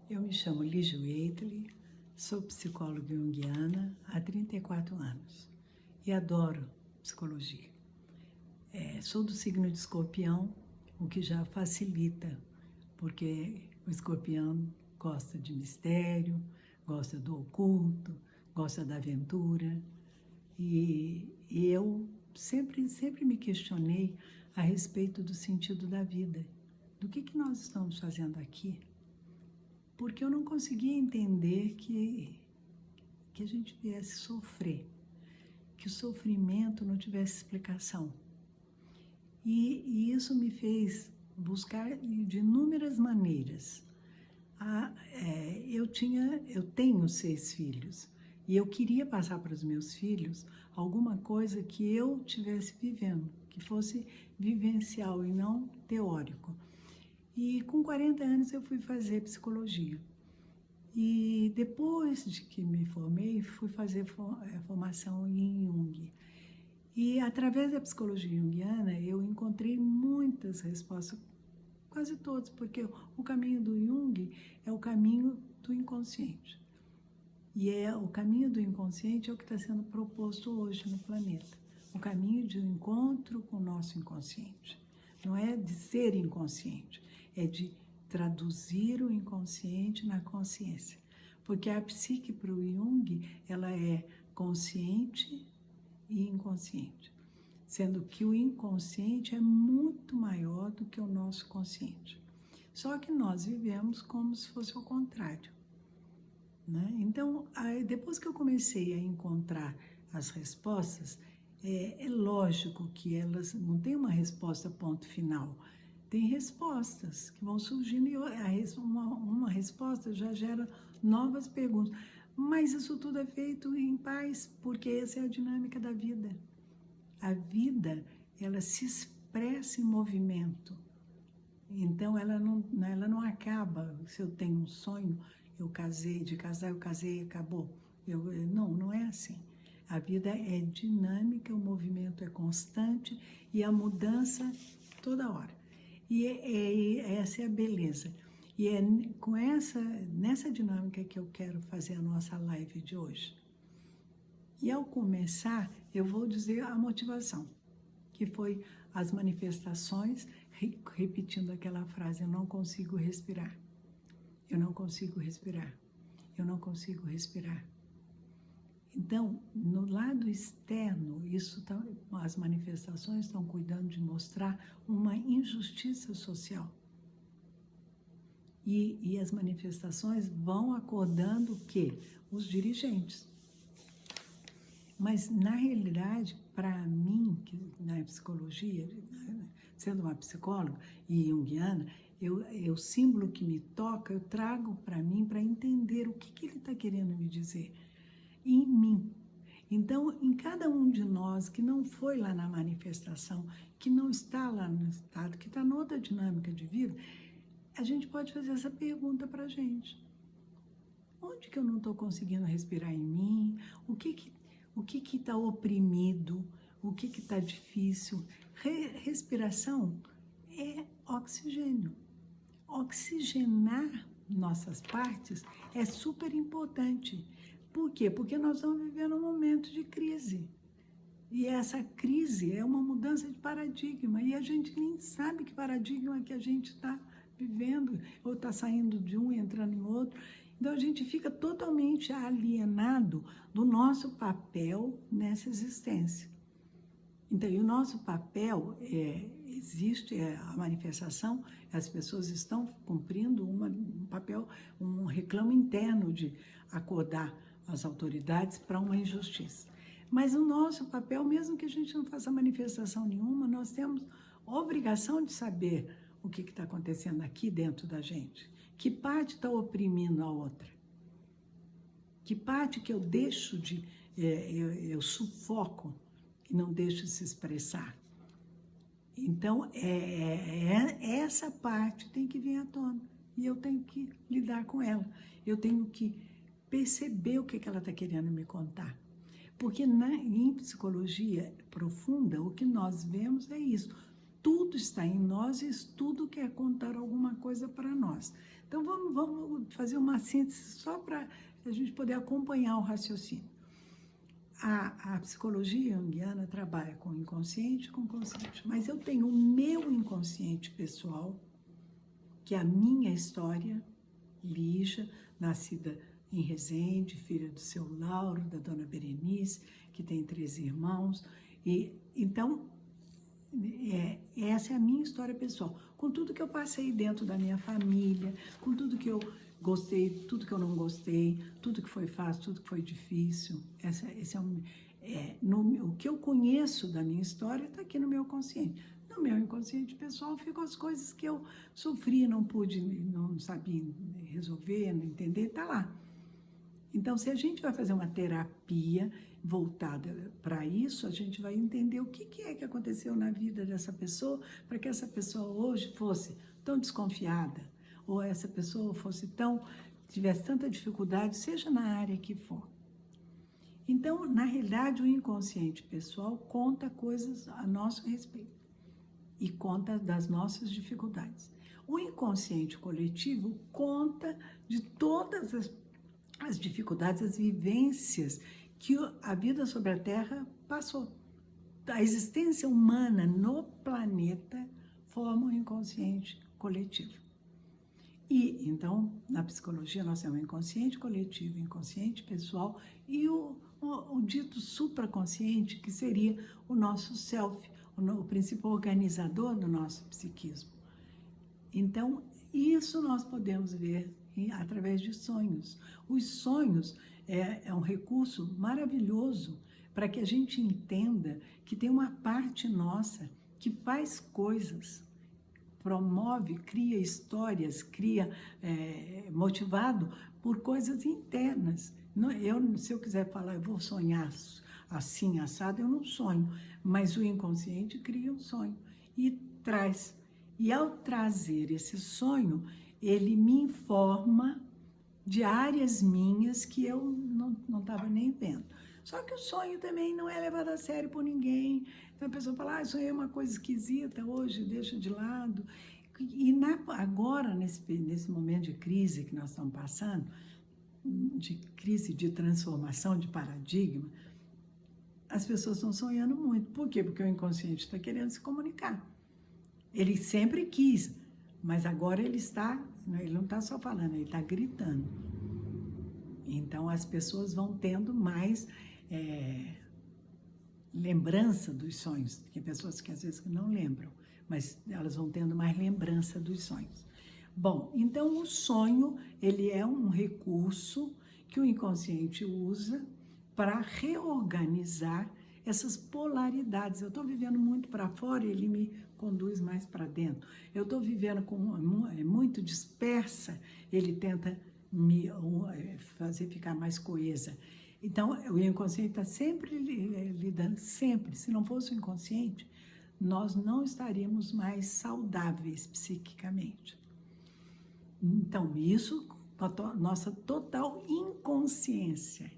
Eu me chamo Lígia Waitley, sou psicóloga junguiana há 34 anos e adoro psicologia. Sou do signo de Escorpião, o que já facilita, porque o Escorpião gosta de mistério, gosta do oculto, gosta da aventura. E eu sempre me questionei a respeito do sentido da vida, do que nós estamos fazendo aqui. Porque eu não conseguia entender que a gente viesse sofrer, que o sofrimento não tivesse explicação. E isso me fez buscar de inúmeras maneiras. Eu tenho 6 filhos e eu queria passar para os meus filhos alguma coisa que eu estivesse vivendo, que fosse vivencial e não teórico. E com 40 anos eu fui fazer psicologia. E depois de que me formei, fui fazer formação em Jung. E através da psicologia junguiana eu encontrei muitas respostas, quase todas, porque o caminho do Jung é o caminho do inconsciente. E o caminho do inconsciente é o que está sendo proposto hoje no planeta. O caminho de encontro com o nosso inconsciente. Não é de ser inconsciente, é de traduzir o inconsciente na consciência. Porque a psique para o Jung, ela é consciente e inconsciente. Sendo que o inconsciente é muito maior do que o nosso consciente. Só que nós vivemos como se fosse o contrário, né? Então, depois que eu comecei a encontrar as respostas, é lógico que elas não têm uma resposta ponto final. Tem respostas que vão surgindo e uma resposta já gera novas perguntas. Mas isso tudo é feito em paz, porque essa é a dinâmica da vida. A vida, ela se expressa em movimento. Então, ela não acaba. Se eu tenho um sonho, eu casei, acabou. Não é assim. A vida é dinâmica, o movimento é constante e a mudança toda hora. E essa é a beleza. E é nessa dinâmica que eu quero fazer a nossa live de hoje. E ao começar, eu vou dizer a motivação, que foi as manifestações, repetindo aquela frase: eu não consigo respirar, eu não consigo respirar, eu não consigo respirar. Então, no lado externo, as manifestações estão cuidando de mostrar uma injustiça social. E as manifestações vão acordando o quê? Os dirigentes. Mas, na realidade, para mim, na psicologia, sendo uma psicóloga e junguiana, o símbolo que me toca, eu trago para mim para entender o que ele está querendo me dizer em mim. Então, em cada um de nós que não foi lá na manifestação, que não está lá no estado, que está em outra dinâmica de vida, a gente pode fazer essa pergunta para a gente. Onde que eu não estou conseguindo respirar em mim? O que está oprimido? O que está difícil? Respiração é oxigênio. Oxigenar nossas partes é super importante. Por quê? Porque nós estamos vivendo um momento de crise. E essa crise é uma mudança de paradigma. E a gente nem sabe que paradigma que a gente está vivendo, ou está saindo de um e entrando em outro. Então, a gente fica totalmente alienado do nosso papel nessa existência. Então, e o nosso papel existe, a manifestação, as pessoas estão cumprindo um papel, um reclamo interno de acordar as autoridades para uma injustiça. Mas o nosso papel, mesmo que a gente não faça manifestação nenhuma, nós temos obrigação de saber o que está acontecendo aqui dentro da gente. Que parte está oprimindo a outra? Que parte que eu deixo eu sufoco e não deixo se expressar? Então, essa parte tem que vir à tona e eu tenho que lidar com ela. Eu tenho que perceber o que ela está querendo me contar. Porque em psicologia profunda, o que nós vemos é isso. tudo está em nós e tudo quer contar alguma coisa para nós. Então, vamos fazer uma síntese só para a gente poder acompanhar o raciocínio. A psicologia junguiana trabalha com o inconsciente e com o consciente, mas eu tenho o meu inconsciente pessoal, que é a minha história, Lígia, nascida em Resende, filha do seu Lauro, da dona Berenice, que tem 3 irmãos. E então, essa é a minha história pessoal, com tudo que eu passei dentro da minha família, com tudo que eu gostei, tudo que eu não gostei, tudo que foi fácil, tudo que foi difícil. O que eu conheço da minha história está aqui no meu consciente. No meu inconsciente pessoal ficam as coisas que eu sofri, não pude, não sabia resolver, não entender, está lá. Então, se a gente vai fazer uma terapia voltada para isso, a gente vai entender o que é que aconteceu na vida dessa pessoa para que essa pessoa hoje fosse tão desconfiada, ou essa pessoa tivesse tanta dificuldade, seja na área que for. Então, na realidade, o inconsciente pessoal conta coisas a nosso respeito e conta das nossas dificuldades. O inconsciente coletivo conta de todas as dificuldades, as vivências que a vida sobre a Terra passou. A existência humana no planeta forma um inconsciente coletivo. E, então, na psicologia, nós temos o inconsciente coletivo, o inconsciente pessoal e o dito supraconsciente, que seria o nosso self, o princípio organizador do nosso psiquismo. Então, isso nós podemos ver através de sonhos. Os sonhos é um recurso maravilhoso para que a gente entenda que tem uma parte nossa que faz coisas, promove, cria histórias, motivado por coisas internas. Se eu quiser falar, eu vou sonhar assim, assado, eu não sonho, mas o inconsciente cria um sonho e traz. E ao trazer esse sonho, ele me informa de áreas minhas que eu não estava nem vendo. Só que o sonho também não é levado a sério por ninguém. Então a pessoa fala, sonhei uma coisa esquisita hoje, deixa de lado. E agora, nesse momento de crise que nós estamos passando, de crise de transformação de paradigma, as pessoas estão sonhando muito. Por quê? Porque o inconsciente está querendo se comunicar. Ele sempre quis, mas agora ele não está só falando, ele está gritando. Então, as pessoas vão tendo mais lembrança dos sonhos. Tem pessoas que às vezes não lembram, mas elas vão tendo mais lembrança dos sonhos. Bom, então o sonho, ele é um recurso que o inconsciente usa para reorganizar essas polaridades. Eu estou vivendo muito para fora e ele me conduz mais para dentro. Eu estou vivendo muito dispersa, ele tenta me fazer ficar mais coesa. Então, o inconsciente está sempre lidando, sempre. Se não fosse o inconsciente, nós não estaríamos mais saudáveis psiquicamente. Então, isso, nossa total inconsciência.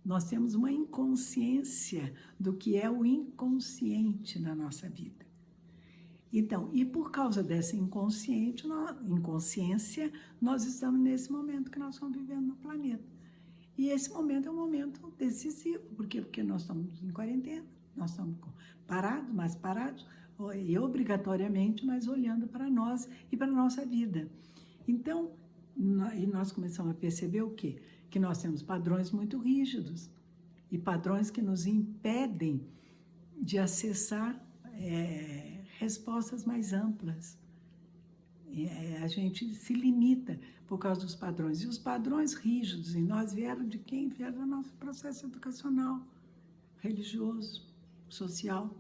Nós temos uma inconsciência do que é o inconsciente na nossa vida. Então, e por causa dessa inconsciência, nós estamos nesse momento que nós estamos vivendo no planeta. E esse momento é um momento decisivo. Por quê? Porque nós estamos em quarentena, nós estamos parados, e obrigatoriamente, mas olhando para nós e para a nossa vida. Então, nós começamos a perceber o quê? Que nós temos padrões muito rígidos e padrões que nos impedem de acessar respostas mais amplas. A gente se limita por causa dos padrões. E os padrões rígidos em nós vieram de quem? Vieram do nosso processo educacional, religioso, social.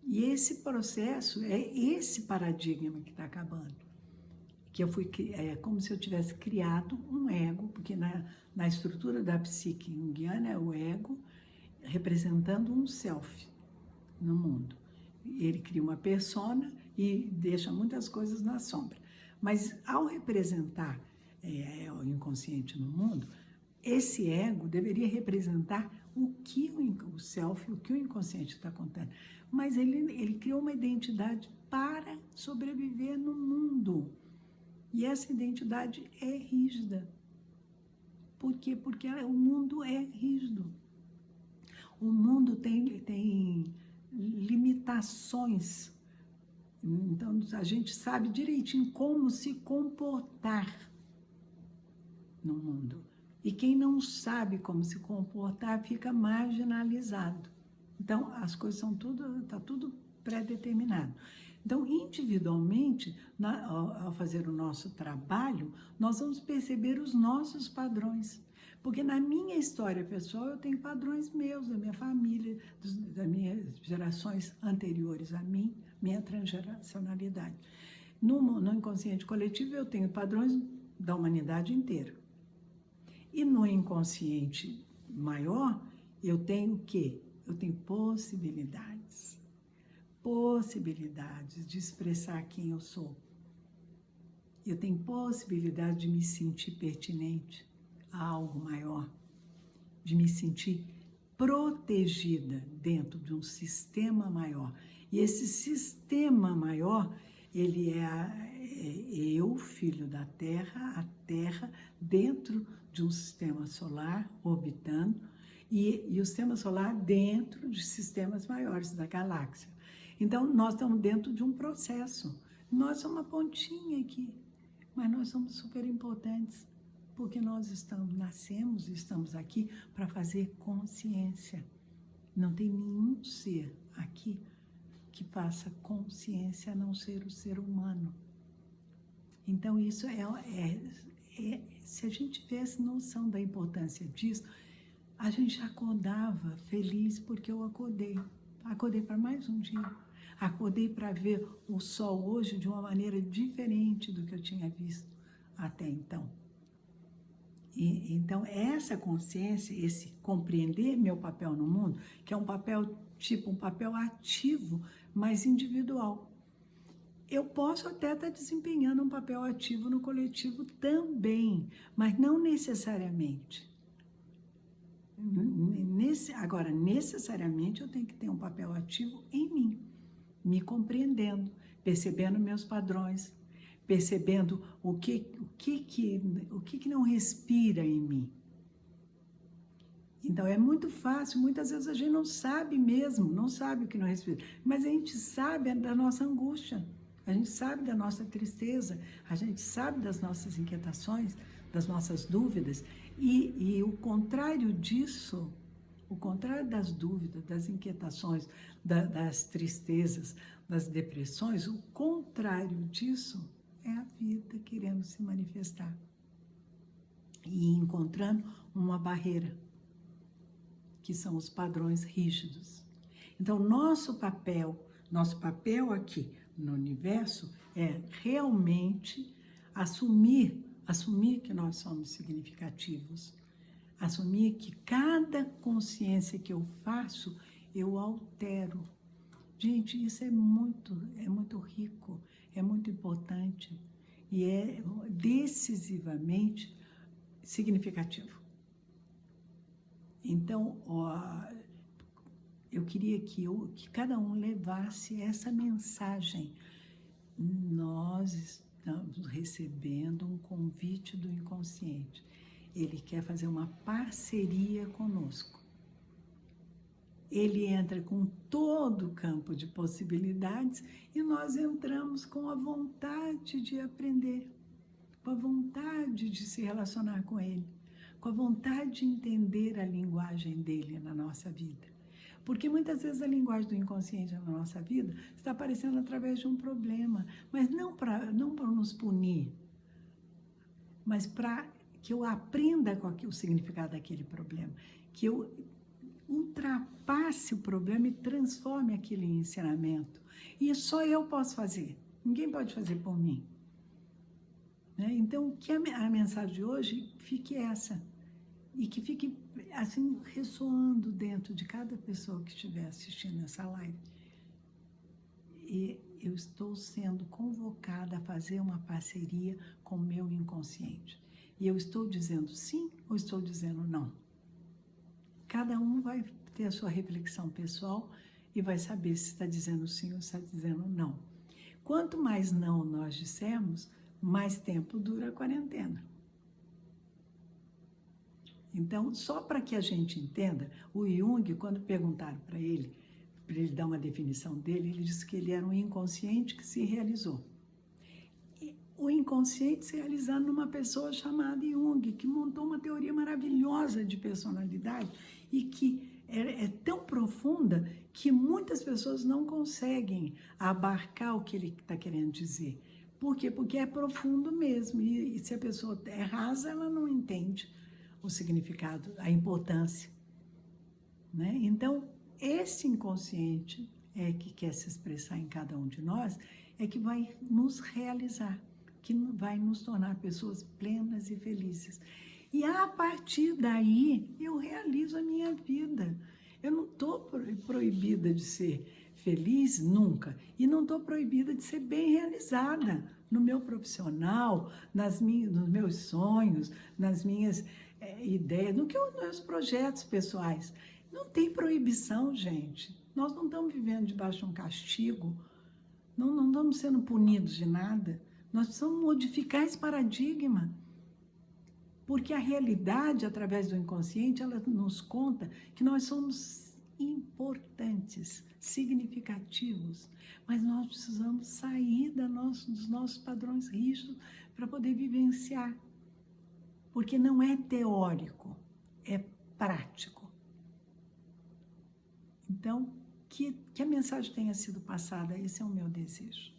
E esse processo é esse paradigma que está acabando. Que é como se eu tivesse criado um ego, porque na estrutura da psique junguiana é o ego representando um self no mundo. Ele cria uma persona e deixa muitas coisas na sombra. Mas ao representar o inconsciente no mundo, esse ego deveria representar o que o self, o que o inconsciente está contando. Mas ele criou uma identidade para sobreviver no mundo. E essa identidade é rígida. Por quê? Porque o mundo é rígido. O mundo tem limitações. Então, a gente sabe direitinho como se comportar no mundo. E quem não sabe como se comportar fica marginalizado. Então, as coisas está tudo pré-determinado. Então, individualmente, ao fazer o nosso trabalho, nós vamos perceber os nossos padrões. Porque na minha história pessoal, eu tenho padrões meus, da minha família, das minhas gerações anteriores a mim, minha transgeracionalidade. No inconsciente coletivo, eu tenho padrões da humanidade inteira. E no inconsciente maior, eu tenho o quê? Eu tenho possibilidades. Possibilidades de expressar quem eu sou. Eu tenho possibilidade de me sentir pertinente a algo maior, de me sentir protegida dentro de um sistema maior. E esse sistema maior, ele eu, filho da Terra, a Terra, dentro de um sistema solar orbitando, e o sistema solar dentro de sistemas maiores da galáxia. Então, nós estamos dentro de um processo. Nós somos uma pontinha aqui, mas nós somos super importantes, porque nós nascemos e estamos aqui para fazer consciência. Não tem nenhum ser aqui que faça consciência a não ser o ser humano. Então, isso se a gente tivesse noção da importância disso, a gente acordava feliz porque eu acordei. Acordei para mais um dia. Acordei para ver o sol hoje de uma maneira diferente do que eu tinha visto até então. Então, essa consciência, esse compreender meu papel no mundo, que é um papel um papel ativo, mas individual. Eu posso até estar desempenhando um papel ativo no coletivo também, mas não necessariamente. Agora, necessariamente, eu tenho que ter um papel ativo em mim, me compreendendo, percebendo meus padrões, percebendo o que não respira em mim. Então, é muito fácil, muitas vezes a gente não sabe mesmo, não sabe o que não respira, mas a gente sabe da nossa angústia, a gente sabe da nossa tristeza, a gente sabe das nossas inquietações, das nossas dúvidas, e o contrário disso, o contrário das dúvidas, das inquietações, das tristezas, das depressões, o contrário disso é a vida querendo se manifestar e encontrando uma barreira, que são os padrões rígidos. Então, nosso papel aqui no universo é realmente assumir que nós somos significativos, assumir que cada consciência que eu faço, eu altero. Gente, isso é muito rico, é muito importante e é decisivamente significativo. Então, eu queria que cada um levasse essa mensagem. Nós estamos recebendo um convite do inconsciente. Ele quer fazer uma parceria conosco. Ele entra com todo o campo de possibilidades e nós entramos com a vontade de aprender, com a vontade de se relacionar com ele, com a vontade de entender a linguagem dele na nossa vida. Porque muitas vezes a linguagem do inconsciente na nossa vida está aparecendo através de um problema, mas não para nos punir, mas para que eu aprenda qual é o significado daquele problema, que eu ultrapasse o problema e transforme aquilo em ensinamento. E só eu posso fazer, ninguém pode fazer por mim. Então, que a mensagem de hoje fique essa, e que fique assim ressoando dentro de cada pessoa que estiver assistindo essa live. E eu estou sendo convocada a fazer uma parceria com o meu inconsciente. E eu estou dizendo sim ou estou dizendo não? Cada um vai ter a sua reflexão pessoal e vai saber se está dizendo sim ou está dizendo não. Quanto mais não nós dissermos, mais tempo dura a quarentena. Então, só para que a gente entenda, o Jung, quando perguntaram para ele dar uma definição dele, ele disse que ele era um inconsciente que se realizou. E o inconsciente se realizando numa pessoa chamada Jung, que montou uma teoria maravilhosa de personalidade e que é tão profunda que muitas pessoas não conseguem abarcar o que ele está querendo dizer. Por quê? Porque é profundo mesmo. E se a pessoa é rasa, ela não entende o significado, a importância, né? Então, esse inconsciente que quer se expressar em cada um de nós, que vai nos realizar, que vai nos tornar pessoas plenas e felizes. E a partir daí, eu realizo a minha vida. Eu não estou proibida de ser feliz nunca, e não estou proibida de ser bem realizada no meu profissional, nos meus sonhos, nas minhas ideias, nos meus projetos pessoais. Não tem proibição, gente. Nós não estamos vivendo debaixo de um castigo, não estamos sendo punidos de nada. Nós precisamos modificar esse paradigma. Porque a realidade, através do inconsciente, ela nos conta que nós somos importantes, significativos, mas nós precisamos sair dos nossos padrões rígidos para poder vivenciar. Porque não é teórico, é prático. Então, que a mensagem tenha sido passada, esse é o meu desejo.